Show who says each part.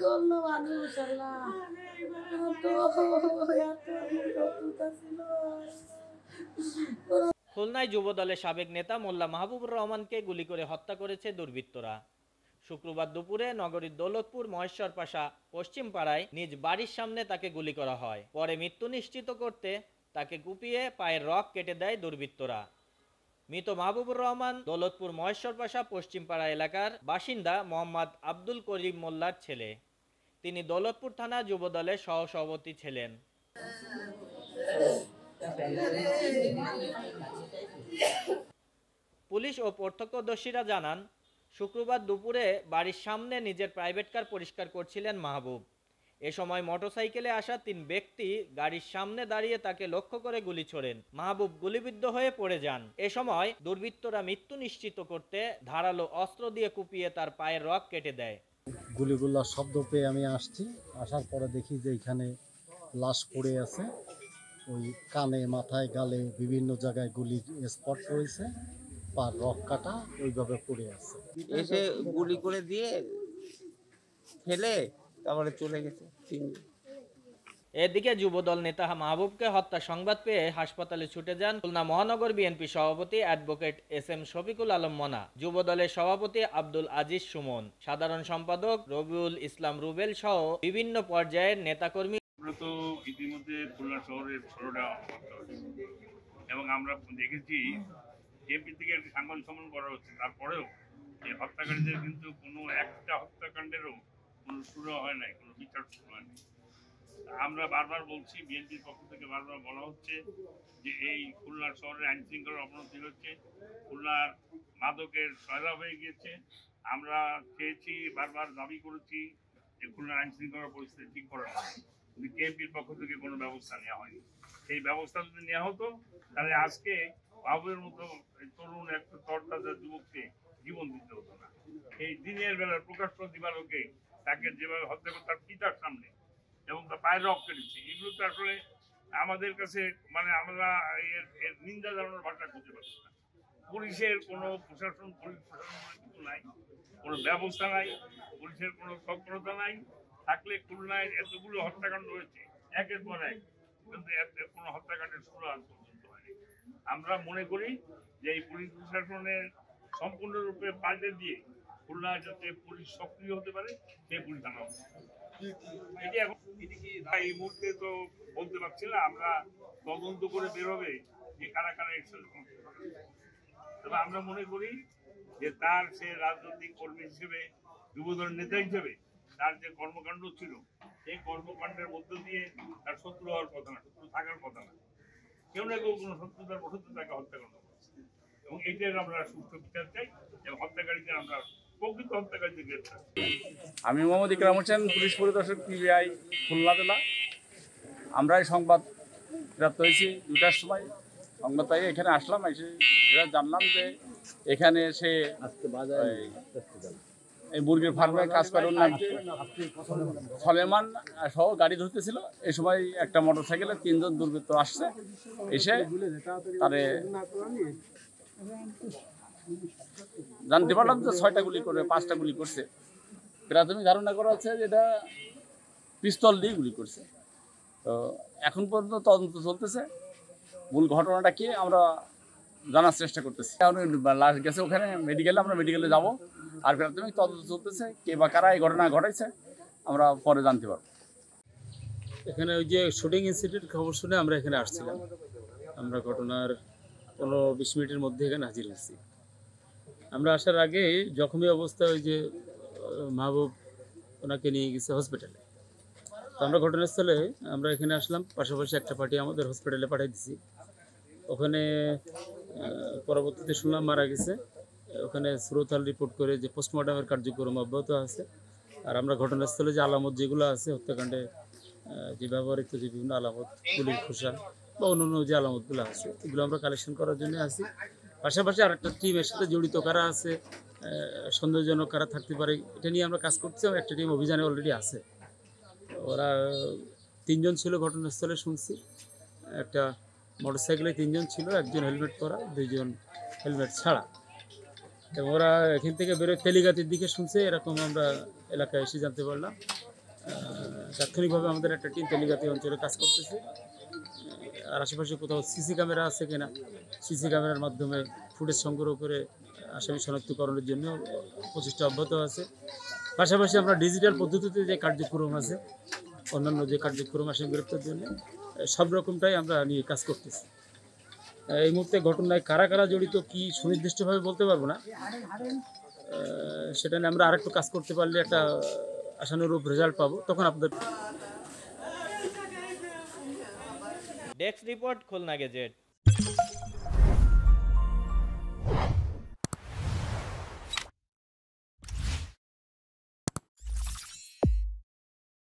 Speaker 1: করলো মানুষ আল্লাহ
Speaker 2: খুলনায় যুবদলের সাবেক নেতা মোল্লা মাহবুবুর রহমানকে গুলি করে হত্যা করেছে দুর্বৃত্তরা। শুক্রবার দুপুরে নগরীর দৌলতপুর মহেশ্বর পাশা পশ্চিম পাড়ায় নিজ বাড়ির সামনে তাকে গুলি করা হয়। পরে মৃত্যু নিশ্চিত করতে তাকে কুপিয়ে পায়ের রগ কেটে দেয় দুর্বৃত্তরা। মৃত মাহবুবুর রহমান দৌলতপুর মহেশ্বর পাশা পশ্চিম পাড়া এলাকার বাসিন্দা মোহাম্মদ আব্দুল করিম মোল্লার ছেলে। তিনি দৌলতপুর থানা যুবদলের সহসভাপতি ছিলেন। পুলিশ ও প্রত্যক্ষদর্শীরা জানান, শুক্রবার দুপুরে বাড়ির সামনে নিজের প্রাইভেট কার পরিষ্কার করছিলেন মাহবুব। এ সময় মোটরসাইকেলে আসা 3 ব্যক্তি গাড়ির সামনে দাঁড়িয়ে তাকে লক্ষ্য করে গুলি ছোড়েন। মাহবুব গুলিবিদ্ধ হয়ে পড়ে যান। এ সময় দুর্বৃত্তরা মৃত্যু নিশ্চিত করতে ধারালো অস্ত্র দিয়ে কুপিয়ে তার পায়ের রগ কেটে দেয়।
Speaker 3: গুলিগুলোর শব্দ পেয়ে আমি আসছি, আসার পরে দেখি যে এখানে লাশ পড়ে আছে। ওই কানে, মাথায়, গালে বিভিন্ন জায়গায় গুলির স্পট রয়েছে, পার রগ কাটা ওইভাবে পড়ে আছে।
Speaker 4: এসে গুলি করে দিয়ে ফেলে তারপরে চলে গেছে।
Speaker 2: এদিকে যুবদল নেতা মাহবুবকে হত্যা সংবাদ পেয়ে হাসপাতালে ছুটে যান খুলনা মহানগর বিএনপি সভাপতি অ্যাডভোকেট এস.এম. শফিকুল আলম মনা, যুবদলের সভাপতি আব্দুল আজিজ সুমন, সাধারণ সম্পাদক রবিউল ইসলাম রুবেল সহ বিভিন্ন পর্যায়ের নেতাকর্মী।
Speaker 5: তো ইতিমধ্যে খুলনা শহরের 16টা হত্যা হয়েছে এবং আমরা দেখেছি বিএনপি থেকে একটি সাংবাদিক সম্মেলন করা হচ্ছে। তারপরেও এই হত্যাকারীদের কিন্তু কোনো একটা হত্যাকাণ্ডেরও কোনো শুরু হয় নাই, কোনো বিচার শুরু হয়নি। আমরা বারবার বলছি, বিএনপির পক্ষ থেকে বারবার বলা হচ্ছে যে এই খুলনার শহরের আইন শৃঙ্খলার অবনতি হচ্ছে, খুলনার মাদকের সয়লাভ হয়ে গিয়েছে। আমরা চেয়েছি, বারবার দাবি করেছি যে খুলনার আইন শৃঙ্খলার পরিস্থিতি ঠিক করার জন্য, কিন্তু বিএনপির পক্ষ থেকে কোনো ব্যবস্থা নেওয়া হয়নি। সেই ব্যবস্থা যদি নেওয়া হতো তাহলে আজকে বাবুর মতো তরুণ একটা তরতাজা যুবককে জীবন দিতে হতো না। এই দিনের বেলার প্রকাশ্য দিবালোকে তাকে যেভাবে হত্যা করে তার পিতার সামনে এবং তার পায়ের রগ কেটেছে, এগুলো তো আসলে আমাদের কাছে মানে আমরা এর নিন্দা জানানোর ভাষা খুঁজে পাচ্ছি না। পুলিশের কোনো প্রশাসন কিছু নাই, কোনো ব্যবস্থা নাই, পুলিশের কোনো তৎপরতা নাই। থাকলে খুলনায় এতগুলো হত্যাকাণ্ড হয়েছে একের পর এক, কিন্তু কোনো হত্যাকাণ্ডের শুরু আজ পর্যন্ত হয়নি। আমরা মনে করি যে এই পুলিশ প্রশাসনের সম্পূর্ণরূপে পাল্টে দিয়ে খুলনায় যাতে পুলিশ সক্রিয় হতে পারে সেই পুলিশ আনা হবে। এটি এখন এই মুহূর্তে তো বলতে পারছি না, আমরা তদন্ত করে বেরোবে যে কারা কারা এর সাথে সংশ্লিষ্ট। তবে আমরা মনে করি যে তার সে রাজনৈতিক কর্মী হিসেবে, যুবদলের নেতা হিসেবে তার যে কর্মকাণ্ড ছিল, সেই কর্মকাণ্ডের মধ্য দিয়ে তার শত্রু হওয়ার কথা না, শত্রু থাকার কথা না। কেউ না কেউ কোনো শত্রুতার বশত তাকে হত্যাকাণ্ড করছে এবং এটার আমরা সুষ্ঠু বিচার চাই এবং হত্যাকারীদের আমরা প্রকৃত হত্যাকারীদের গ্রেপ্তার।
Speaker 6: আমি মোহাম্মদ ইকরাম হোসেন, পুলিশ পরিদর্শক পিবিআই খুলনা জেলা। আমরা এই সংবাদ প্রাপ্ত হয়েছি 2টার সময়। সংবাদ পাই এখানে আসলাম, এসে জানলাম যে এখানে সে এই মুরগির ফার্মে কাজ করার নাম সলেমান সহ গাড়ি ধরতেছিল। এই সময় একটা মোটরসাইকেলে 3 জন দুর্বৃত্ত আসছে, এসে তারে জানতে পারলাম যে 6টা গুলি করে 5টা গুলি করছে। প্রাথমিক ধারণা করা হচ্ছে যে এটা পিস্তল দিয়ে গুলি করছে। তো এখন পর্যন্ত তদন্ত চলতেছে, মূল ঘটনাটা কি আমরা জানার চেষ্টা করতেছি। লাশ গেছে ওখানে মেডিকেলে, আমরা মেডিকেলে যাব। আর প্রাথমিক তদন্ত চলতেছে, কে বা কারা এই ঘটনা ঘটাইছে আমরা পরে জানতে পারবো।
Speaker 7: এখানে ওই যে শুটিং ইনসিডেন্ট খবর শুনে আমরা এখানে আসছিলাম। আমরা ঘটনার 15-20 মিনিটের মধ্যে এখানে হাজির হয়েছি। আমরা আসার আগে জখমি অবস্থায় ওই যে মাহবুব, ওনাকে নিয়ে গেছে হসপিটালে। তো আমরা ঘটনাস্থলে আমরা এখানে আসলাম, পাশাপাশি একটা পার্টি আমাদের হসপিটালে পাঠিয়ে দিছি। ওখানে পরবর্তীতে শুনলাম মারা গেছে। ওখানে সুরতাল রিপোর্ট করে যে পোস্টমর্টমের কার্যক্রম অব্যাহত আছে। আর আমরা ঘটনাস্থলে যে আলামত যেগুলো আছে হত্যাকাণ্ডে যে ব্যবহৃত যে বিভিন্ন আলামত, গুলির খোসা বা অন্যান্য যে আলামতগুলো আছে, এগুলো আমরা কালেকশন করার জন্য আছি। পাশাপাশি আরেকটা টিম এর সাথে জড়িত কারা আছে, সন্দেহজনক কারা থাকতে পারে, এটা নিয়ে আমরা কাজ করছি। একটা টিম অভিযানে অলরেডি আছে। ওরা 3 জন ছিল ঘটনাস্থলে শুনছি। একটা মোটরসাইকেলে 3 জন ছিল, একজন হেলমেট পরা, 2 জন হেলমেট ছাড়া। এবং ওরা এখান থেকে বেরোয় তেলিগাতির দিকে শুনছে, এরকম আমরা এলাকায় এসে জানতে পারলাম। তাৎক্ষণিকভাবে আমাদের একটা টিম তেলিগাতি অঞ্চলে কাজ করতেছে। আর আশেপাশে কোথাও সিসি ক্যামেরা আছে কিনা, সিসি ক্যামেরার মাধ্যমে ফুটেজ সংগ্রহ করে আসামি শনাক্তকরণের জন্য প্রচেষ্টা অব্যাহত আছে। পাশাপাশি আমরা ডিজিটাল পদ্ধতিতে যে কার্যক্রম আছে, অন্যান্য যে কার্যক্রম আসামি গ্রেপ্তারের জন্য, সব রকমটাই আমরা নিয়ে কাজ করতেছি। এই মুহূর্তে ঘটনায় কারা কারা জড়িত কি সুনির্দিষ্টভাবে বলতে পারবো না। সেটা নিয়ে আমরা আরেকটু কাজ করতে পারলে একটা আশানুরূপ রেজাল্ট পাবো, তখন আপনাদের।
Speaker 2: Desk report, Khulna gazette.